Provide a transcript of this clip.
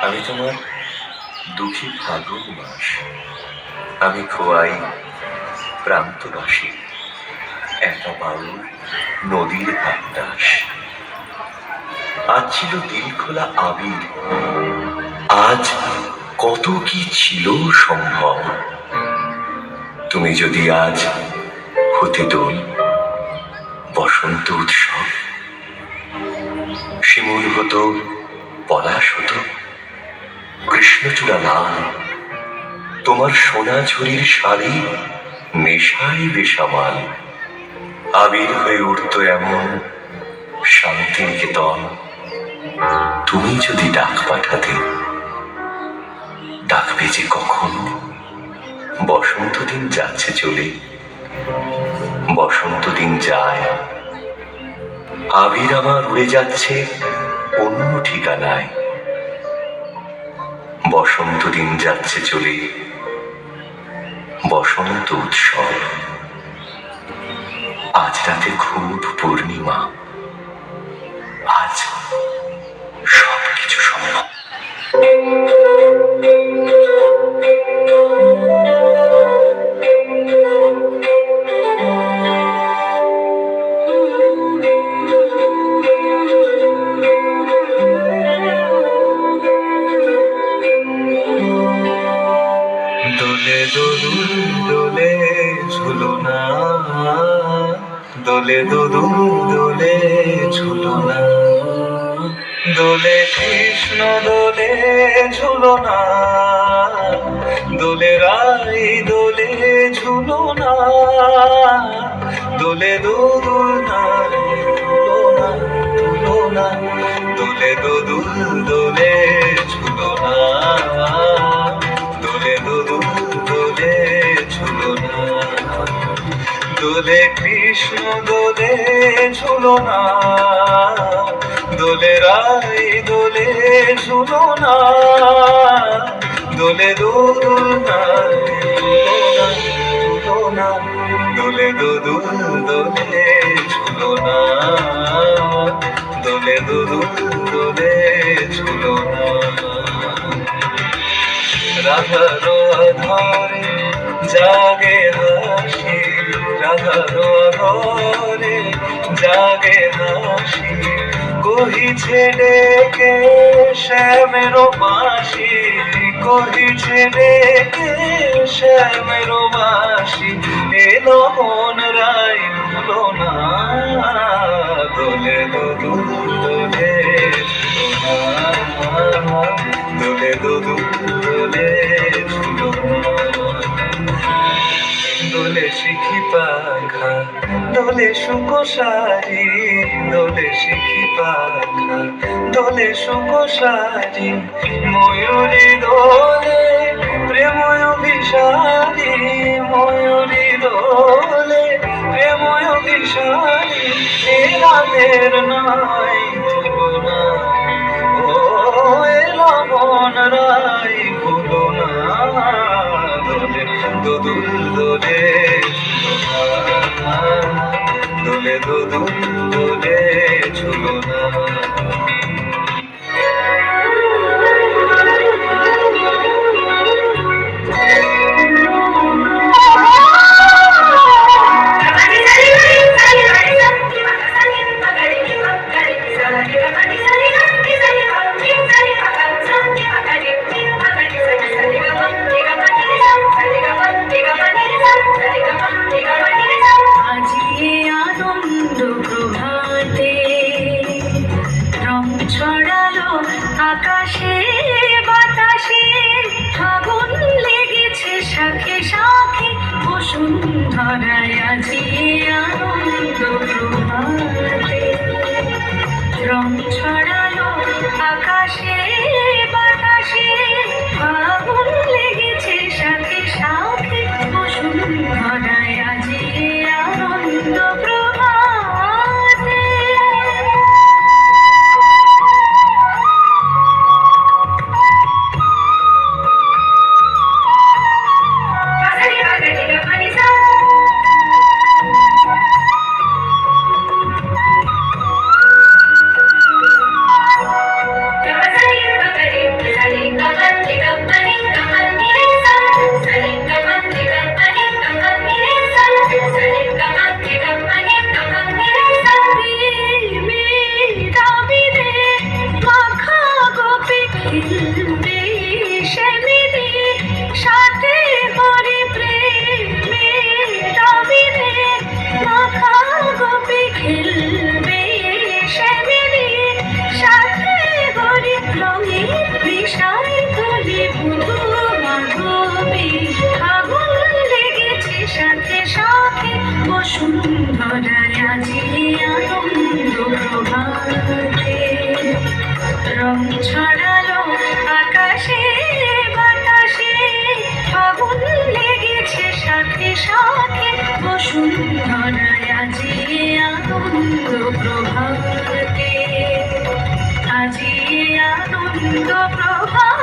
আমি তোমার দুঃখী ফাল্গুন মাস, আমি খোয়াই প্রান্তবাসী, একা বাউল নদীর বাতাস। আজ ছিল দিল খোলা আবির, আজ কত কি ছিল সম্ভব। তুমি যদি আজ হতে দোল বসন্ত উৎসব, শিমুল হতো, পলাশ হতো, কৃষ্ণচূড়া লাল, তোমার সোনা ঝুরির শাড়ি নেশায় বেসামাল। আবির হয়ে উঠতো এমন শান্তিনিকেতন, তুমি যদি ডাক পাঠাতে, ডাকবে যে কখন। বসন্ত দিন যাচ্ছে চলে, বসন্ত দিন যায়, আবির আমার উড়ে যাচ্ছে অন্য ঠিকানায়। বসন্ত দিন যাচ্ছে চলে, বসন্ত উৎসব। আজ রাতে খুব পূর্ণিমা, আজ সবকিছু সম্ভব। দোলে দোদুল দোলে ঝুলনা, দোলে দোদুল দোলে ঝুলনা, দোলে কৃষ্ণ দোলে ঝুলনা, দোলে রাই দোলে ঝুলনা, দোলে দোদুল নাই ঝুলনা ঝুলনা, দোলে দোদুল দোলে ঝুলনা, দোলে দোদুল দোলে ঝুলনা, দোলে কৃষ্ণ দোলে ঝুলনা, দোলে রাই দোলে ঝুলনা, দোলে দোদুল নাই ঝুলনা, দোলে দোদুল দোলে ঝুলনা, দোলে দোদুল দোলে ঝুলনা। রাধার আধারে জাগে হাসি, রাধার আধারে জাগে হাসি, কহিছে ডেকে শ্যামের বাঁশি, কহিছে ডেকে শ্যামের বাঁশি, এলো মন রাই ভুলো না, দোলে দোদুল দোলে ঝুলনা, দোলে দোদুল দোলে ঝুলনা, দোলে শিখি পাখা দোলে সুকোসারি, দোলে শিখি পাখা দোলে সুকোসারি, ময়ূরী দোলে প্রেময় অভিসারী, ময়ূরী দোলে প্রেময় অভিসারী, এ রাতের নাই তুলনা, ও এলো মন রাই ভুলো না, দোলে দোদুল দোলে ঝুলনা, দোলে দোদুল দোলে ঝুলনা। আকাশে বাতাসে ফাগুন লেগেছে শাখে শাখে, বসুন্ধরায় আজি আনন্দ প্রভাতে। রং ছড়ালো আকাশে বাতাসে ফাগুন লেগেছে শাখে শাখে, বসুন্ধরায় আজি আনন্দ প্রভাতে। ছড়ালো আকাশে বাতাসে, ফাগুন লেগেছে সাথে সাথে, বসুন্ধরায় আজি আনন্দ প্রভাতে, আজি আনন্দ প্রভাতে।